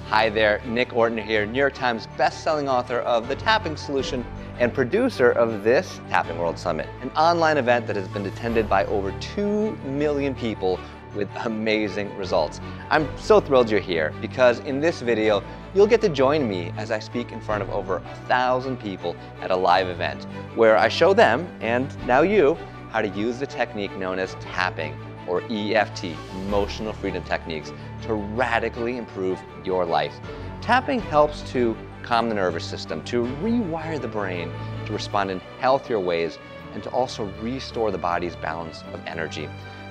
Hi there, Nick Ortner here, New York Times best-selling author of The Tapping Solution and producer of this Tapping World Summit, an online event that has been attended by over 2 million people with amazing results. I'm so thrilled you're here because in this video, you'll get to join me as I speak in front of over 1,000 people at a live event where I show them, and now you, how to use the technique known as tapping, or EFT, emotional freedom techniques, to radically improve your life. Tapping helps to calm the nervous system, to rewire the brain, to respond in healthier ways, and to also restore the body's balance of energy.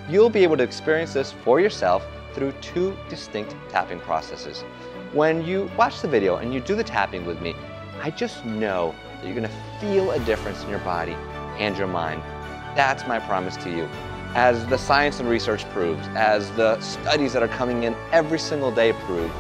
You'll be able to experience this for yourself through 2 distinct tapping processes. When you watch the video and you do the tapping with me, I just know that you're gonna feel a difference in your body and your mind. That's my promise to you. As the science and research proves, as the studies that are coming in every single day prove,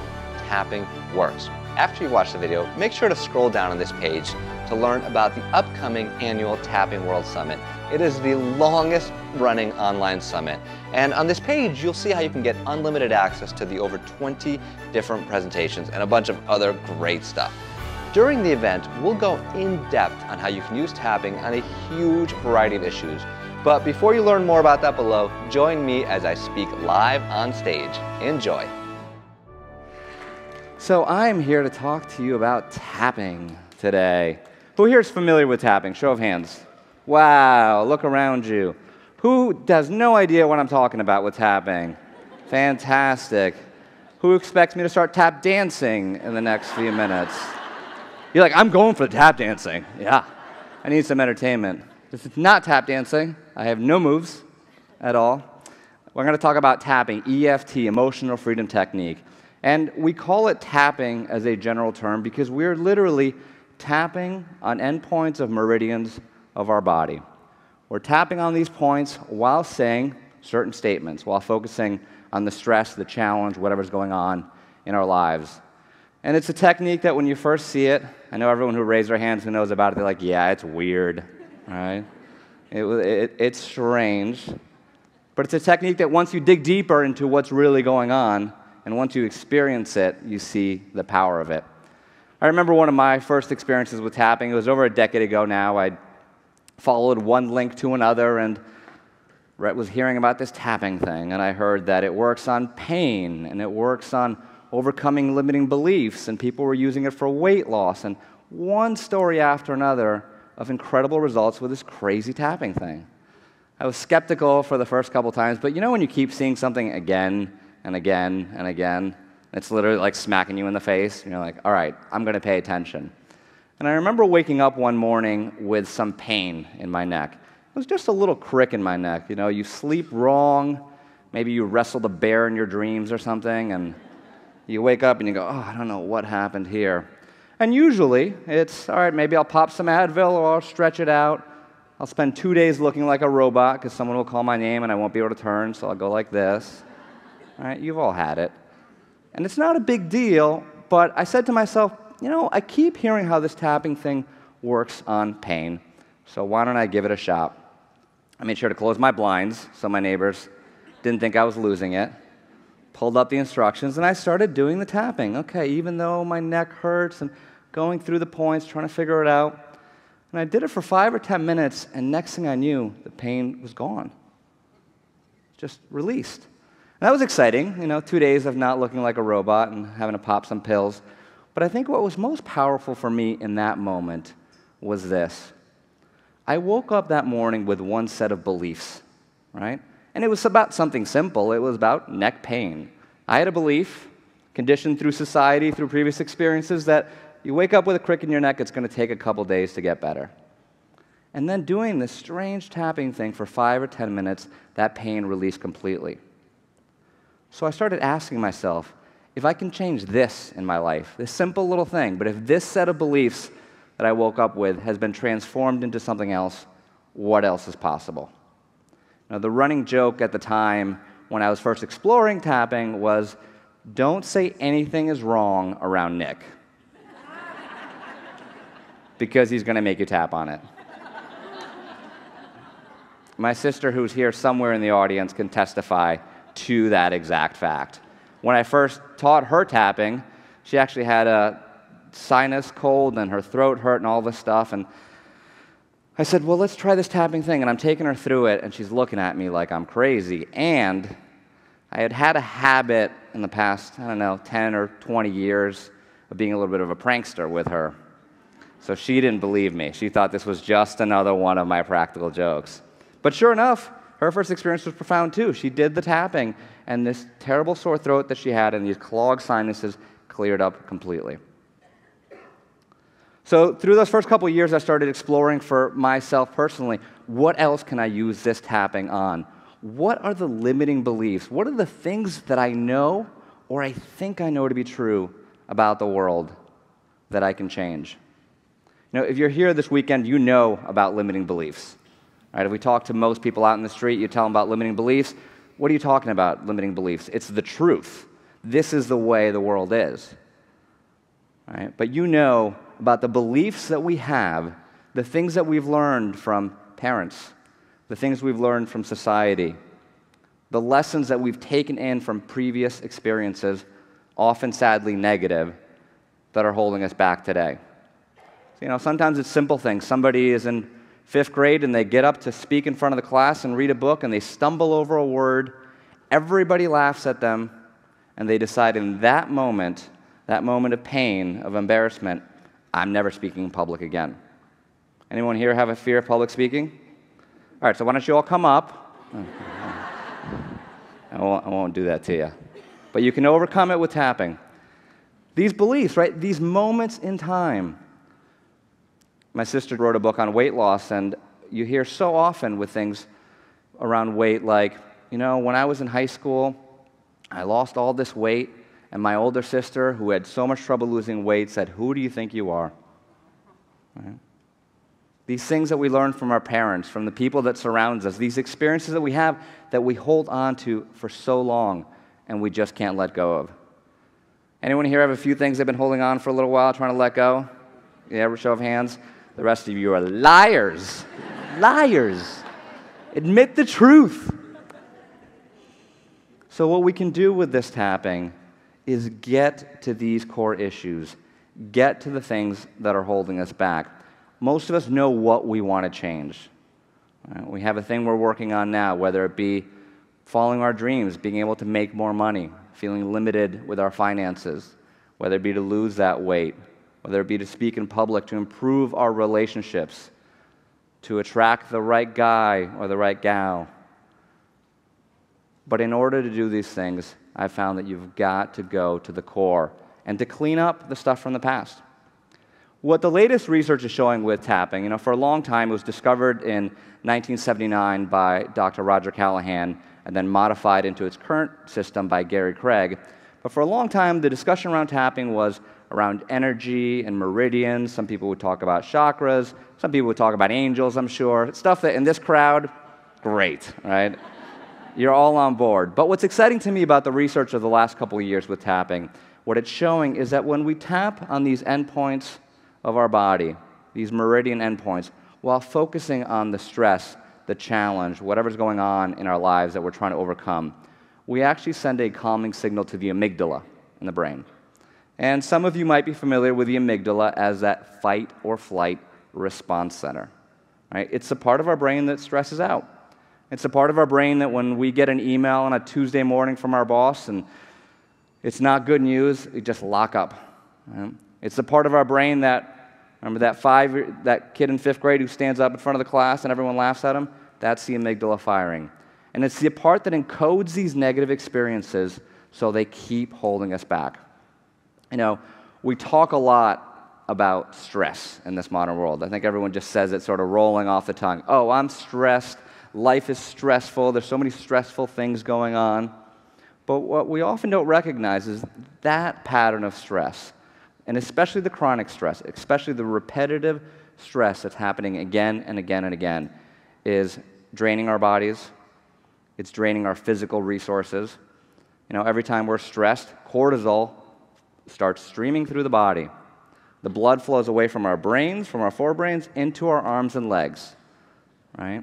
tapping works. After you watch the video, make sure to scroll down on this page to learn about the upcoming annual Tapping World Summit. It is the longest running online summit. And on this page, you'll see how you can get unlimited access to the over 20 different presentations and a bunch of other great stuff. During the event, we'll go in depth on how you can use tapping on a huge variety of issues. But before you learn more about that below, join me as I speak live on stage. Enjoy. So I'm here to talk to you about tapping today. Who here is familiar with tapping? Show of hands. Wow, look around you. Who has no idea what I'm talking about with tapping? Fantastic. Who expects me to start tap dancing in the next few minutes? You're like, I'm going for the tap dancing. Yeah, I need some entertainment. This is not tap dancing. I have no moves at all. We're going to talk about tapping, EFT, emotional freedom technique. And we call it tapping as a general term because we're literally tapping on endpoints of meridians of our body. We're tapping on these points while saying certain statements, while focusing on the stress, the challenge, whatever's going on in our lives. And it's a technique that when you first see it, I know everyone who raised their hands who knows about it, they're like, yeah, it's weird, right? It's strange. But it's a technique that once you dig deeper into what's really going on, and once you experience it, you see the power of it. I remember one of my first experiences with tapping. It was over a decade ago now. I followed one link to another and was hearing about this tapping thing. And I heard that it works on pain, and it works on overcoming limiting beliefs, and people were using it for weight loss, and one story after another of incredible results with this crazy tapping thing. I was skeptical for the first couple times, but you know when you keep seeing something again and again and again, it's literally like smacking you in the face, and you're like, all right, I'm going to pay attention. And I remember waking up one morning with some pain in my neck. It was just a little crick in my neck. You know, you sleep wrong, maybe you wrestled a bear in your dreams or something, and you wake up and you go, oh, I don't know what happened here. And usually, it's, all right, maybe I'll pop some Advil or I'll stretch it out. I'll spend 2 days looking like a robot because someone will call my name and I won't be able to turn, so I'll go like this. All right, you've all had it. And it's not a big deal, but I said to myself, you know, I keep hearing how this tapping thing works on pain, so why don't I give it a shot? I made sure to close my blinds so my neighbors didn't think I was losing it. Pulled up the instructions, and I started doing the tapping. Okay, even though my neck hurts and going through the points, trying to figure it out. And I did it for 5 or 10 minutes, and next thing I knew, the pain was gone. Just released. And that was exciting, you know, 2 days of not looking like a robot and having to pop some pills. But I think what was most powerful for me in that moment was this. I woke up that morning with one set of beliefs, right? And it was about something simple. It was about neck pain. I had a belief, conditioned through society, through previous experiences, that you wake up with a crick in your neck, it's going to take a couple days to get better. And then doing this strange tapping thing for 5 or 10 minutes, that pain released completely. So I started asking myself, if I can change this in my life, this simple little thing, but if this set of beliefs that I woke up with has been transformed into something else, what else is possible? Now, the running joke at the time when I was first exploring tapping was, don't say anything is wrong around Nick, because he's going to make you tap on it. My sister, who's here somewhere in the audience, can testify to that exact fact. When I first taught her tapping, She actually had a sinus cold, and her throat hurt, and all this stuff. And I said, well, let's try this tapping thing. And I'm taking her through it, and she's looking at me like I'm crazy. And I had a habit in the past, 10 or 20 years of being a little bit of a prankster with her. So she didn't believe me. She thought this was just another one of my practical jokes. But sure enough, her first experience was profound too. She did the tapping, and this terrible sore throat that she had and these clogged sinuses cleared up completely. So through those first couple of years, I started exploring for myself personally, what else can I use this tapping on? What are the limiting beliefs? What are the things that I know or I think I know to be true about the world that I can change? If you're here this weekend, you know about limiting beliefs. Right? If we talk to most people out in the street, you tell them about limiting beliefs. What are you talking about, limiting beliefs? It's the truth. This is the way the world is. Right? But you know about the beliefs that we have, the things that we've learned from parents, the things we've learned from society, the lessons that we've taken in from previous experiences, often sadly negative, that are holding us back today. Sometimes it's simple things. Somebody is in 5th grade and they get up to speak in front of the class and read a book and they stumble over a word. Everybody laughs at them, and they decide in that moment of pain, of embarrassment, I'm never speaking in public again. Anyone here have a fear of public speaking? All right, so why don't you all come up? I won't do that to you. But you can overcome it with tapping. These beliefs, right? These moments in time. My sister wrote a book on weight loss, and you hear so often with things around weight like, when I was in high school, I lost all this weight, and my older sister, who had so much trouble losing weight, said, who do you think you are? Right? These things that we learn from our parents, from the people that surround us, these experiences that we have that we hold on to for so long and we just can't let go of. Anyone here have a few things they've been holding on for a little while, trying to let go? Yeah, show of hands. The rest of you are liars. Liars. Admit the truth. So what we can do with this tapping is get to these core issues, get to the things that are holding us back. Most of us know what we want to change. We have a thing we're working on now, whether it be following our dreams, being able to make more money, feeling limited with our finances, whether it be to lose that weight, whether it be to speak in public, to improve our relationships, to attract the right guy or the right gal. But in order to do these things, I've found that you've got to go to the core and to clean up the stuff from the past. What the latest research is showing with tapping, for a long time, it was discovered in 1979 by Dr. Roger Callahan and then modified into its current system by Gary Craig. But for a long time, the discussion around tapping was around energy and meridians. Some people would talk about chakras. Some people would talk about angels, I'm sure. Stuff that in this crowd, great, right? You're all on board. But what's exciting to me about the research of the last couple of years with tapping, what it's showing is that when we tap on these endpoints of our body, these meridian endpoints, while focusing on the stress, the challenge, whatever's going on in our lives that we're trying to overcome, we actually send a calming signal to the amygdala in the brain. And some of you might be familiar with the amygdala as that fight or flight response center. Right? It's the part of our brain that stresses out. It's the part of our brain that when we get an email on a Tuesday morning from our boss and it's not good news, we just lock up. Right? It's the part of our brain that, remember that kid in 5th grade who stands up in front of the class and everyone laughs at him? That's the amygdala firing. And it's the part that encodes these negative experiences so they keep holding us back. We talk a lot about stress in this modern world. I think everyone just says it sort of rolling off the tongue. Oh, I'm stressed. Life is stressful. There's so many stressful things going on. But what we often don't recognize is that pattern of stress, and especially the chronic stress, especially the repetitive stress that's happening again and again and again, is draining our bodies. It's draining our physical resources. Every time we're stressed, cortisol starts streaming through the body. The blood flows away from our brains, from our forebrains, into our arms and legs, right?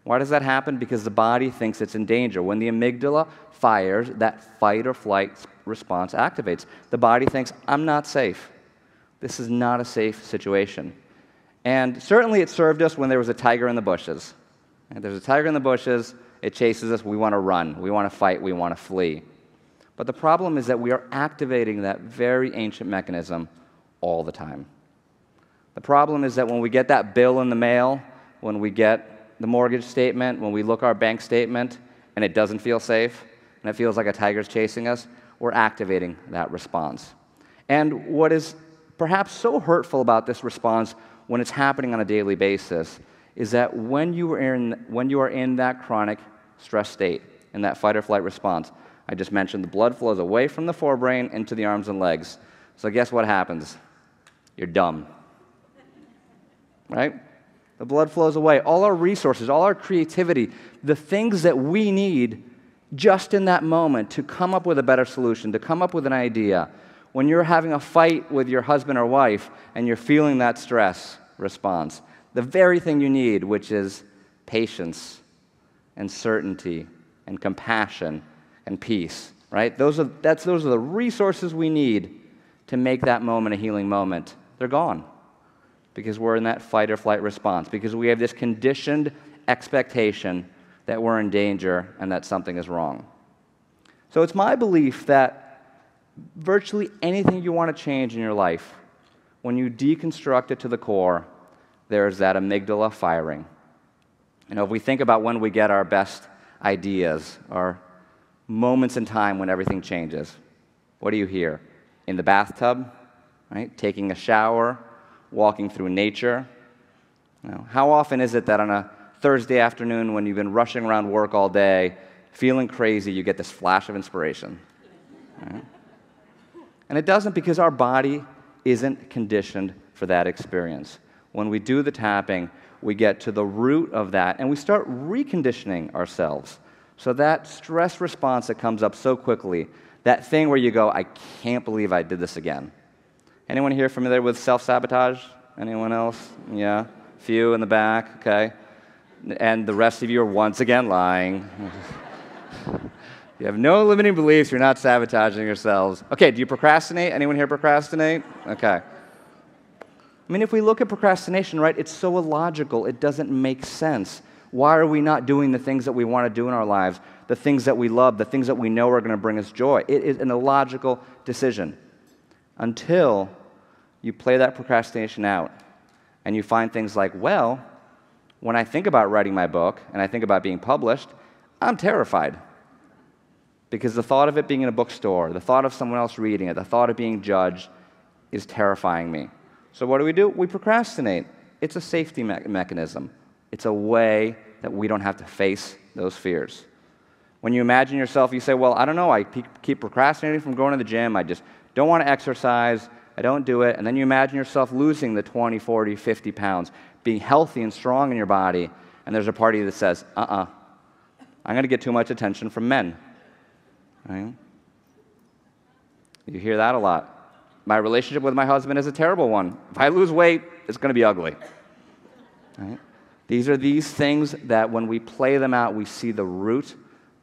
Why does that happen? Because the body thinks it's in danger. When the amygdala fires, that fight or flight response activates. The body thinks, I'm not safe. This is not a safe situation. And certainly it served us when there was a tiger in the bushes. And there's a tiger in the bushes, it chases us, we want to run, we want to fight, we want to flee. But the problem is that we are activating that very ancient mechanism all the time. The problem is that when we get that bill in the mail, when we get the mortgage statement, when we look our bank statement, and it doesn't feel safe, and it feels like a tiger's chasing us, we're activating that response. And what is perhaps so hurtful about this response when it's happening on a daily basis is that when you are in that chronic stress state, in that fight or flight response, I just mentioned the blood flows away from the forebrain into the arms and legs. So guess what happens? You're dumb. Right? The blood flows away. All our resources, all our creativity, the things that we need just in that moment to come up with a better solution, to come up with an idea. When you're having a fight with your husband or wife and you're feeling that stress response, the very thing you need, which is patience and certainty and compassion and peace, right? Those are the resources we need to make that moment a healing moment. They're gone because we're in that fight or flight response, because we have this conditioned expectation that we're in danger and that something is wrong. So it's my belief that virtually anything you want to change in your life, when you deconstruct it to the core, there's that amygdala firing. You know, if we think about when we get our best ideas, our moments in time when everything changes, what do you hear? In the bathtub, right? Taking a shower, walking through nature. You know, how often is it that on a Thursday afternoon when you've been rushing around work all day, feeling crazy, you get this flash of inspiration? Right? And it doesn't, because our body isn't conditioned for that experience. When we do the tapping, we get to the root of that, and we start reconditioning ourselves. So that stress response that comes up so quickly, that thing where you go, I can't believe I did this again. Anyone here familiar with self-sabotage? Anyone else? Yeah? Few in the back, okay. And the rest of you are once again lying. You have no limiting beliefs, you're not sabotaging yourselves. Okay, do you procrastinate? Anyone here procrastinate? Okay. I mean, if we look at procrastination, right, it's so illogical, it doesn't make sense. Why are we not doing the things that we want to do in our lives, the things that we love, the things that we know are going to bring us joy? It is an illogical decision until you play that procrastination out and you find things like, well, when I think about writing my book and I think about being published, I'm terrified. Because the thought of it being in a bookstore, the thought of someone else reading it, the thought of being judged is terrifying me. So what do? We procrastinate. It's a safety mechanism. It's a way that we don't have to face those fears. When you imagine yourself, you say, well, I don't know, I keep procrastinating from going to the gym, I just don't want to exercise, I don't do it, and then you imagine yourself losing the 20, 40, 50 pounds, being healthy and strong in your body, and there's a party that says, I'm going to get too much attention from men. Right? You hear that a lot. My relationship with my husband is a terrible one. If I lose weight, it's going to be ugly. Right? These are these things that when we play them out, we see the root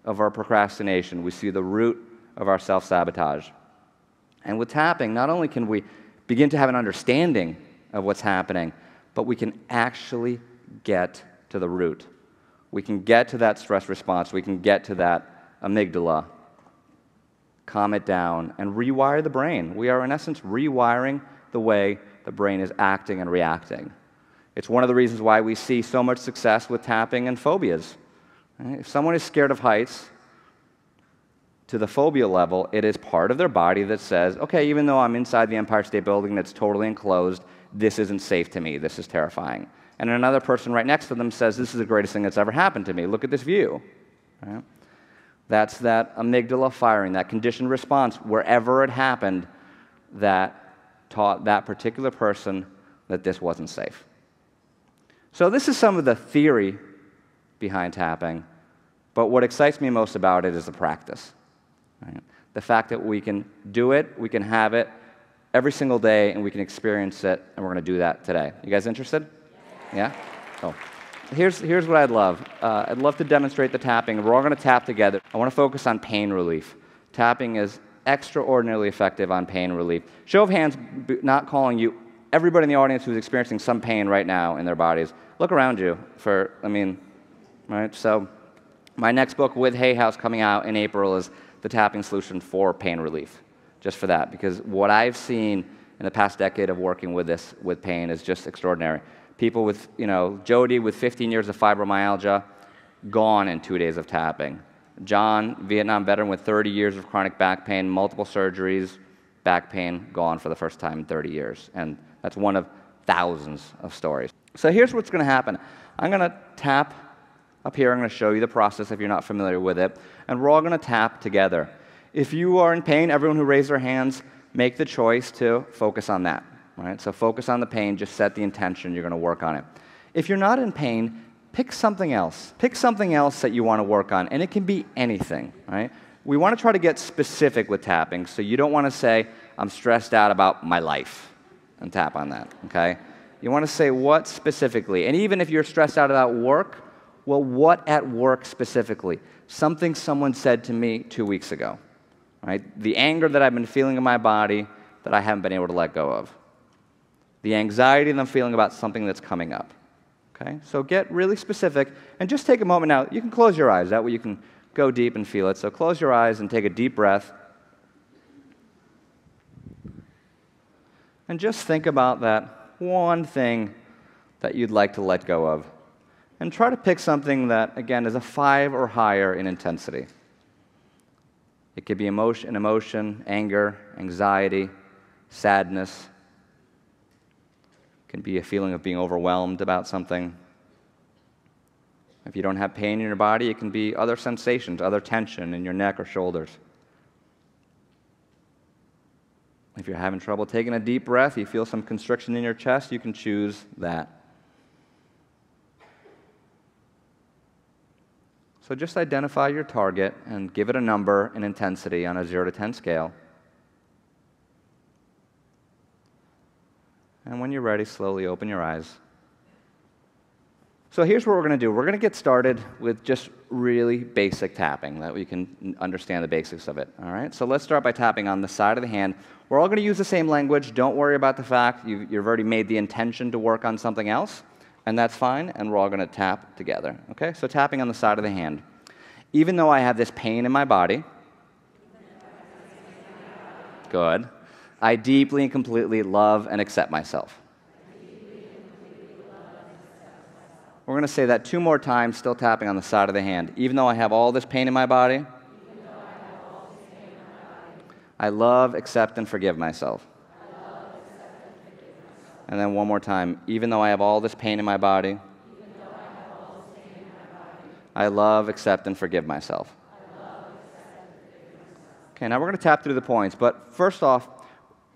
of our procrastination. We see the root of our self-sabotage. And with tapping, not only can we begin to have an understanding of what's happening, but we can actually get to the root. We can get to that stress response. We can get to that amygdala, calm it down, and rewire the brain. We are, in essence, rewiring the way the brain is acting and reacting. It's one of the reasons why we see so much success with tapping and phobias. Right? If someone is scared of heights, to the phobia level, it is part of their body that says, okay, even though I'm inside the Empire State Building that's totally enclosed, this isn't safe to me, this is terrifying. And another person right next to them says, this is the greatest thing that's ever happened to me, look at this view. Right? That's that amygdala firing, that conditioned response, wherever it happened, that taught that particular person that this wasn't safe. So this is some of the theory behind tapping, but what excites me most about it is the practice. Right? The fact that we can do it, we can have it every single day, and we can experience it, and we're going to do that today. You guys interested? Yeah? Oh. here's what I'd love. I'd love to demonstrate the tapping. We're all going to tap together. I want to focus on pain relief. Tapping is extraordinarily effective on pain relief. Show of hands, not calling you. Everybody in the audience who's experiencing some pain right now in their bodies, look around you right? So my next book with Hay House coming out in April is the tapping solution for pain relief, just for that, because what I've seen in the past decade of working with this, with pain, is just extraordinary. People with, Jody with 15 years of fibromyalgia, gone in 2 days of tapping. John, Vietnam veteran with 30 years of chronic back pain, multiple surgeries, back pain, gone for the first time in 30 years. And that's one of thousands of stories. So here's what's going to happen. I'm going to tap up here. I'm going to show you the process if you're not familiar with it. And we're all going to tap together. If you are in pain, everyone who raised their hands, make the choice to focus on that. Right? So focus on the pain. Just set the intention. You're going to work on it. If you're not in pain, pick something else. Pick something else that you want to work on. And it can be anything. Right? We want to try to get specific with tapping. So you don't want to say, I'm stressed out about my life, and tap on that. Okay? You want to say what specifically. And even if you're stressed out about work, well, what at work specifically? Something someone said to me 2 weeks ago. Right? The anger that I've been feeling in my body that I haven't been able to let go of. The anxiety that I'm feeling about something that's coming up. Okay? So get really specific, and just take a moment now. You can close your eyes. That way you can go deep and feel it. So close your eyes and take a deep breath. And just think about that one thing that you'd like to let go of. And try to pick something that, again, is a 5 or higher in intensity. It could be emotion, anger, anxiety, sadness. It can be a feeling of being overwhelmed about something. If you don't have pain in your body, it can be other sensations, other tension in your neck or shoulders. If you're having trouble taking a deep breath, you feel some constriction in your chest, you can choose that. So just identify your target and give it a number and intensity on a 0 to 10 scale. And when you're ready, slowly open your eyes. So here's what we're going to do. We're going to get started with just really basic tapping, that we can understand the basics of it. All right? So let's start by tapping on the side of the hand. We're all going to use the same language. Don't worry about the fact you've already made the intention to work on something else, and that's fine, and we're all going to tap together. Okay? So tapping on the side of the hand. Even though I have this pain in my body, good, I deeply and completely love and accept myself. We're going to say that 2 more times, still tapping on the side of the hand. Even though I have all this pain in my body, I love, accept, and forgive myself. And then one more time. Even though I have all this pain in my body, I love, accept, and forgive myself. Okay, now we're going to tap through the points. But first off,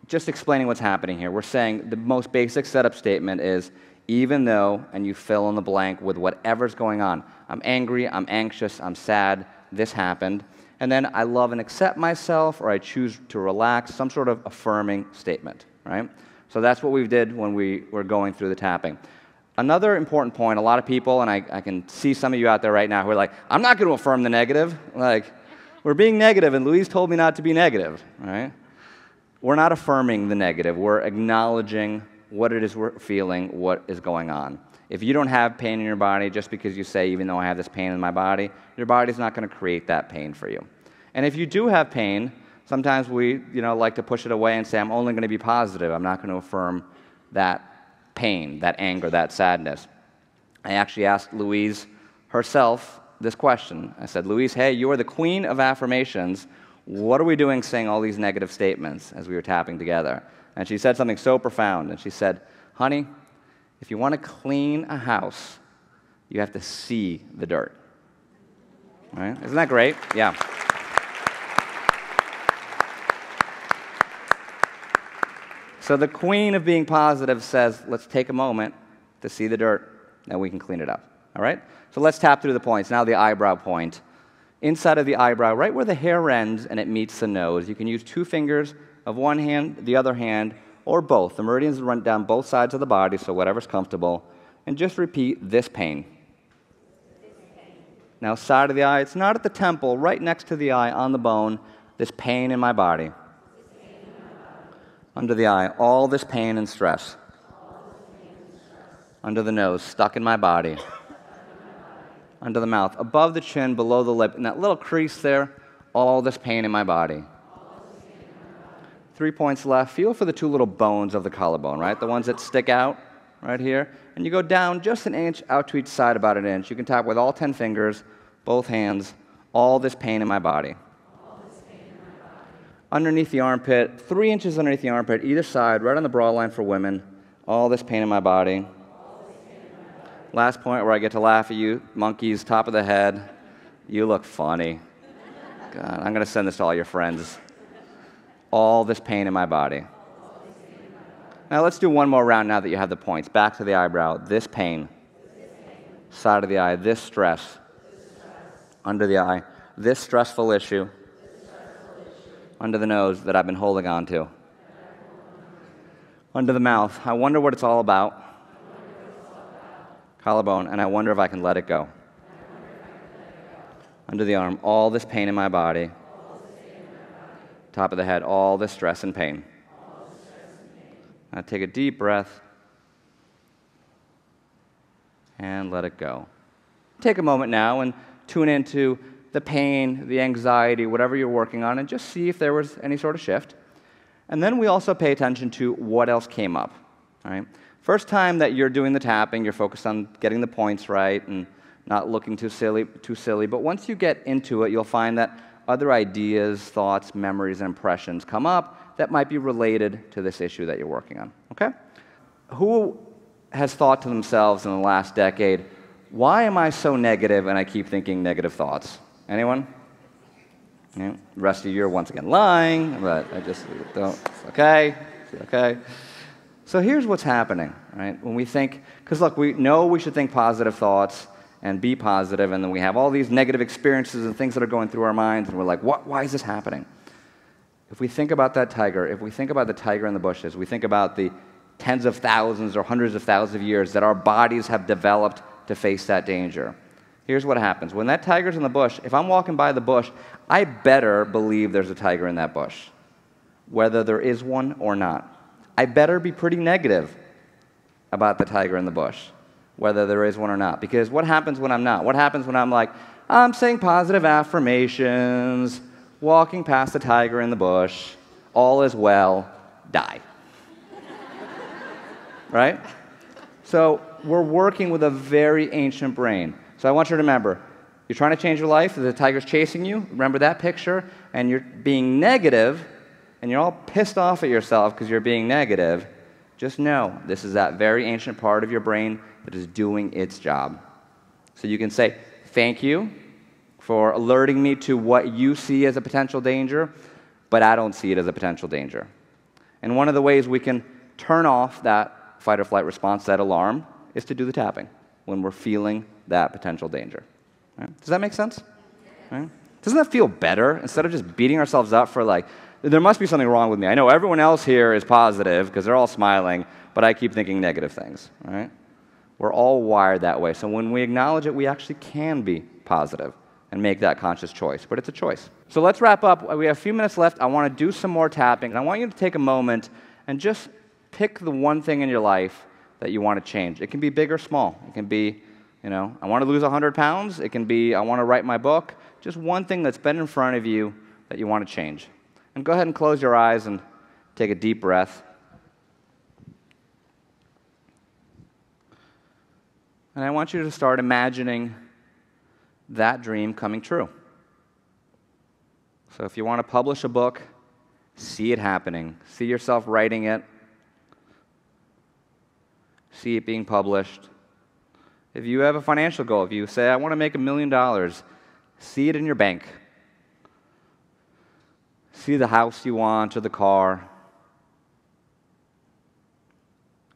just explaining what's happening here. We're saying the most basic setup statement is, even though, and you fill in the blank with whatever's going on. I'm angry, I'm anxious, I'm sad, this happened. And then I love and accept myself, or I choose to relax, some sort of affirming statement, right? So that's what we did when we were going through the tapping. Another important point, a lot of people, and I can see some of you out there right now who are like, I'm not going to affirm the negative. Like, we're being negative, and Louise told me not to be negative, right? We're not affirming the negative. We're acknowledging what it is we're feeling, what is going on. If you don't have pain in your body, just because you say, even though I have this pain in my body, your body's not going to create that pain for you. And if you do have pain, sometimes we like to push it away and say, I'm only going to be positive. I'm not going to affirm that pain, that anger, that sadness. I actually asked Louise herself this question. I said, Louise, hey, you are the queen of affirmations. What are we doing saying all these negative statements as we were tapping together? And she said something so profound. And she said, honey, if you want to clean a house, you have to see the dirt. Right? Isn't that great? Yeah. So the queen of being positive says, let's take a moment to see the dirt, and we can clean it up. All right? So let's tap through the points. Now the eyebrow point. Inside of the eyebrow, right where the hair ends and it meets the nose, you can use 2 fingers of one hand, the other hand, or both. The meridians run down both sides of the body, so whatever's comfortable. And just repeat this pain. Now, side of the eye, it's not at the temple, right next to the eye, on the bone, this pain in my body. Under the eye, all this pain and stress. Under the nose, stuck in my body. Under the mouth, above the chin, below the lip, in that little crease there, all this pain in my body. 3 points left. Feel for the two little bones of the collarbone, right? The ones that stick out right here. And you go down just an inch, out to each side about an inch. You can tap with all 10 fingers, both hands, all this pain in my body. Underneath the armpit, 3 inches underneath the armpit, either side, right on the bra line for women, all this pain in my body. Last point where I get to laugh at you, monkeys, top of the head. You look funny. God, I'm going to send this to all your friends. All this pain in my body. Now let's do one more round now that you have the points. Back to the eyebrow, this pain. Side of the eye, this stress. Under the eye, this stressful issue. Under the nose that I've been holding on to. Under the mouth, I wonder what it's all about. Collarbone, and I wonder if I can let it go. Under the arm, all this pain in my body. Top of the head, all this stress and pain. Now take a deep breath and let it go. Take a moment now and tune into the pain, the anxiety, whatever you're working on, and just see if there was any sort of shift. And then we also pay attention to what else came up. All right? First time that you're doing the tapping, you're focused on getting the points right and not looking too silly. But once you get into it, you'll find that other ideas, thoughts, memories, and impressions come up that might be related to this issue that you're working on. Okay? Who has thought to themselves in the last decade, why am I so negative and I keep thinking negative thoughts? Anyone? Yeah. The rest of you are once again lying, but I just don't. It's okay. It's okay. So here's what's happening, right? When we think, because look, we know we should think positive thoughts and be positive, and then we have all these negative experiences and things that are going through our minds, and we're like, what? Why is this happening? If we think about that tiger, if we think about the tiger in the bushes, we think about the tens of thousands or hundreds of thousands of years that our bodies have developed to face that danger. Here's what happens. When that tiger's in the bush, if I'm walking by the bush, I better believe there's a tiger in that bush, whether there is one or not. I better be pretty negative about the tiger in the bush, whether there is one or not. Because what happens when I'm not? What happens when I'm like, I'm saying positive affirmations, walking past the tiger in the bush, all is well, die. Right? So we're working with a very ancient brain. So I want you to remember, you're trying to change your life, the tiger's chasing you, remember that picture, and you're being negative, and you're all pissed off at yourself because you're being negative. Just know this is that very ancient part of your brain that is doing its job. So you can say, thank you for alerting me to what you see as a potential danger, but I don't see it as a potential danger. And one of the ways we can turn off that fight or flight response, that alarm, is to do the tapping when we're feeling that potential danger. Right? Does that make sense? Right? Doesn't that feel better instead of just beating ourselves up for like, there must be something wrong with me. I know everyone else here is positive because they're all smiling, but I keep thinking negative things. Right? We're all wired that way. So when we acknowledge it, we actually can be positive and make that conscious choice. But it's a choice. So let's wrap up. We have a few minutes left. I want to do some more tapping. And I want you to take a moment and just pick the one thing in your life that you want to change. It can be big or small. It can be, I want to lose 100 pounds. It can be, I want to write my book. Just one thing that's been in front of you that you want to change. And go ahead and close your eyes and take a deep breath. And I want you to start imagining that dream coming true. So if you want to publish a book, see it happening. See yourself writing it. See it being published. If you have a financial goal, if you say, I want to make $1 million, see it in your bank. See the house you want or the car.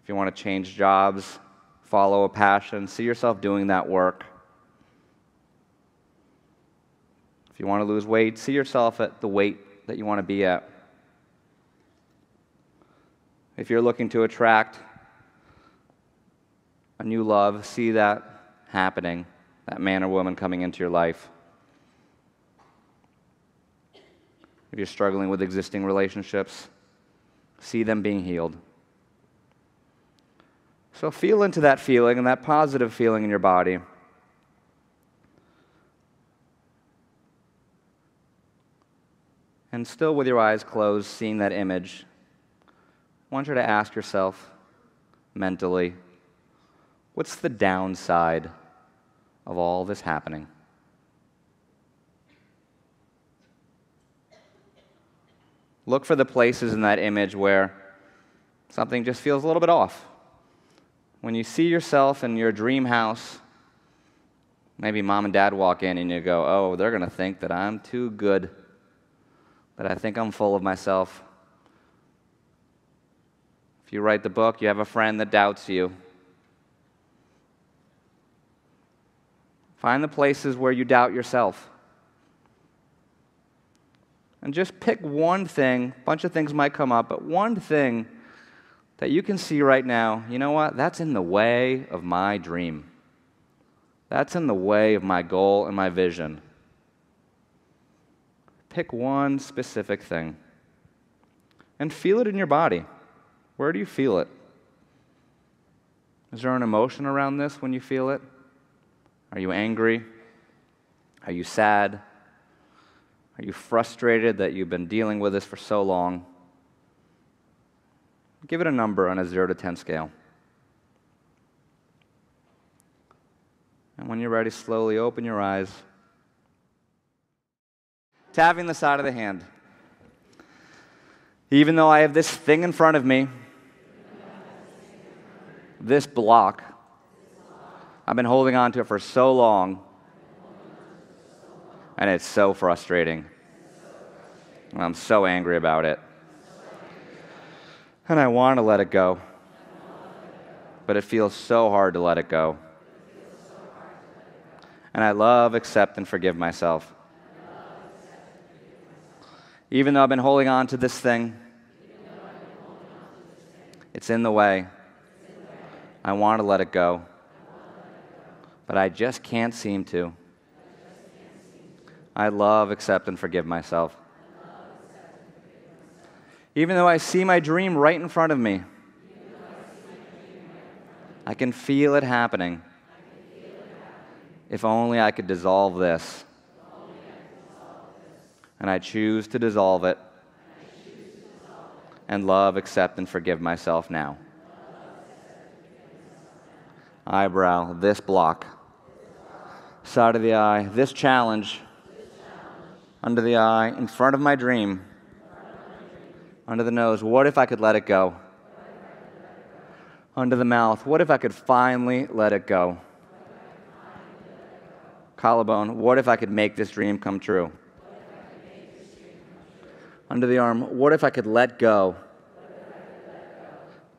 If you want to change jobs, follow a passion, see yourself doing that work. If you want to lose weight, see yourself at the weight that you want to be at. If you're looking to attract a new love, see that happening that man or woman coming into your life. If you're struggling with existing relationships, see them being healed. So feel into that feeling and that positive feeling in your body. And still with your eyes closed, seeing that image, I want you to ask yourself mentally, what's the downside of all this happening? Look for the places in that image where something just feels a little bit off. When you see yourself in your dream house, maybe mom and dad walk in and you go, oh, they're going to think that I'm too good, that I think I'm full of myself. If you write the book, you have a friend that doubts you. Find the places where you doubt yourself. And just pick one thing. A bunch of things might come up, but one thing that you can see right now, you know what? That's in the way of my dream. That's in the way of my goal and my vision. Pick one specific thing and feel it in your body. Where do you feel it? Is there an emotion around this when you feel it? Are you angry? Are you sad? Are you frustrated that you've been dealing with this for so long? Give it a number on a 0 to 10 scale. And when you're ready, slowly open your eyes. Tapping the side of the hand. Even though I have this thing in front of me, this block, I've been holding on to it for so long, and it's so frustrating. And I'm so angry about it. And I want to let it go. But it feels so hard to let it go. And I love, accept, and forgive myself. Even though I've been holding on to this thing, it's in the way. I want to let it go. But I just can't seem to. I love, accept, and forgive myself. Even though I see my dream right in front of me, I can feel it happening. If only I could dissolve this. And I choose to dissolve it. And love, accept, and forgive myself now. Eyebrow, this block. Side of the eye, this challenge. Under the eye, in front of my dream. Under the nose, what if I could let it go? Under the mouth, what if I could finally let it go? Collarbone, what if I could make this dream come true? Under the arm, what if I could let go?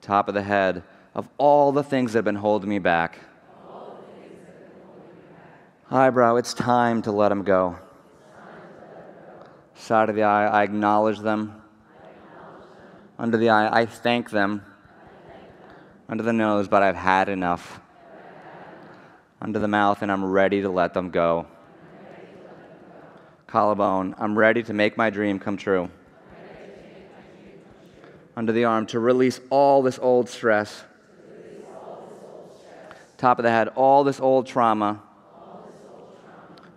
Top of the head, of all the things that have been holding me back. Eyebrow, it's time to let them go. Side of the eye, I acknowledge them. Under the eye, I thank them. Under the nose, but I've had enough. Under the mouth, and I'm ready to let them go. Collarbone, I'm ready to make my dream come true. Under the arm, to release all this old stress. Top of the head, all this old trauma.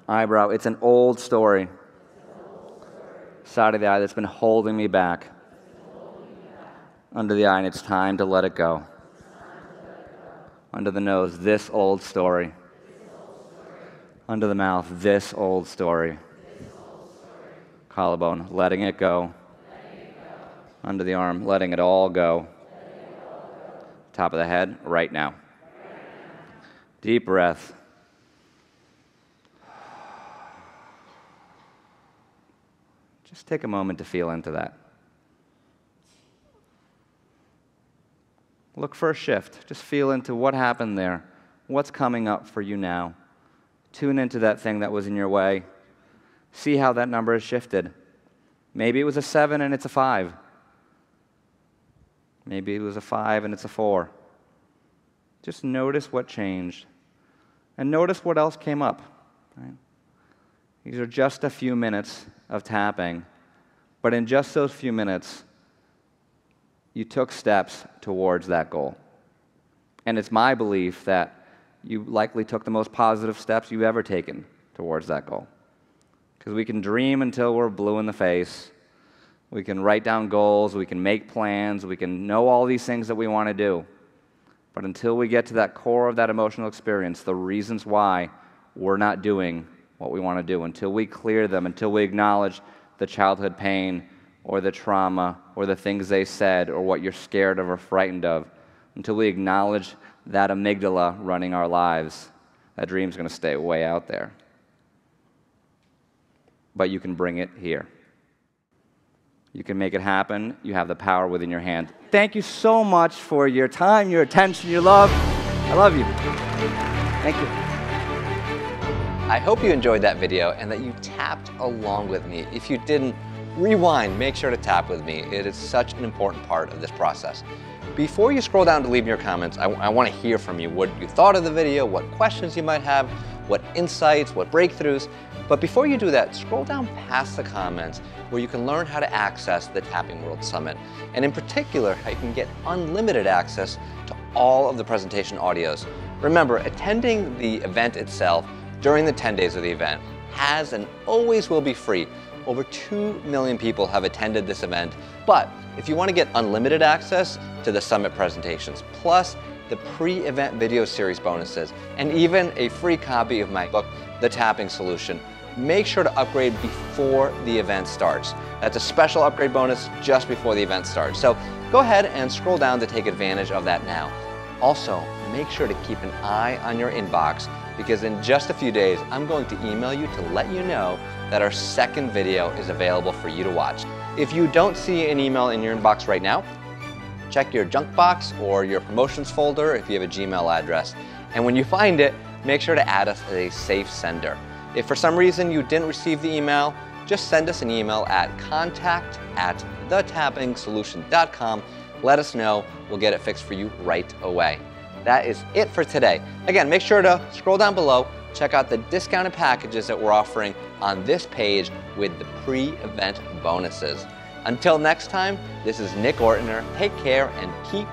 Eyebrow, it's an old story. Side of the eye that's been holding me back. Under the eye, and it's time to let it go. Under the nose, this old story. Under the mouth, this old story. Collarbone, letting it go. Under the arm, letting it all go. Top of the head, right now. Deep breath. Just take a moment to feel into that. Look for a shift. Just feel into what happened there. What's coming up for you now? Tune into that thing that was in your way. See how that number has shifted. Maybe it was a 7 and it's a 5. Maybe it was a 5 and it's a 4. Just notice what changed. And notice what else came up. Right? These are just a few minutes of tapping, but in just those few minutes, you took steps towards that goal. And it's my belief that you likely took the most positive steps you've ever taken towards that goal. Because we can dream until we're blue in the face. We can write down goals. We can make plans. We can know all these things that we want to do. But until we get to that core of that emotional experience, the reasons why we're not doing what we want to do, until we clear them, until we acknowledge the childhood pain or the trauma or the things they said or what you're scared of or frightened of, until we acknowledge that amygdala running our lives, that dream's going to stay way out there. But you can bring it here. You can make it happen. You have the power within your hand. Thank you so much for your time, your attention, your love. I love you. Thank you. I hope you enjoyed that video and that you tapped along with me. If you didn't, rewind, make sure to tap with me. It is such an important part of this process. Before you scroll down to leave your comments, I want to hear from you what you thought of the video, what questions you might have, what insights, what breakthroughs. But before you do that, scroll down past the comments where you can learn how to access the Tapping World Summit. And in particular, how you can get unlimited access to all of the presentation audios. Remember, attending the event itself during the 10 days of the event has and always will be free. Over 2 million people have attended this event. But if you want to get unlimited access to the summit presentations, plus the pre-event video series bonuses, and even a free copy of my book, The Tapping Solution, make sure to upgrade before the event starts. That's a special upgrade bonus just before the event starts. So go ahead and scroll down to take advantage of that now. Also, make sure to keep an eye on your inbox, because in just a few days, I'm going to email you to let you know that our second video is available for you to watch. If you don't see an email in your inbox right now, check your junk box or your promotions folder if you have a Gmail address. And when you find it, make sure to add us as a safe sender. If for some reason you didn't receive the email, just send us an email at contact@thetappingsolution.com. Let us know. We'll get it fixed for you right away. That is it for today. Again, make sure to scroll down below, check out the discounted packages that we're offering on this page with the pre-event bonuses. Until next time, this is Nick Ortner. Take care and keep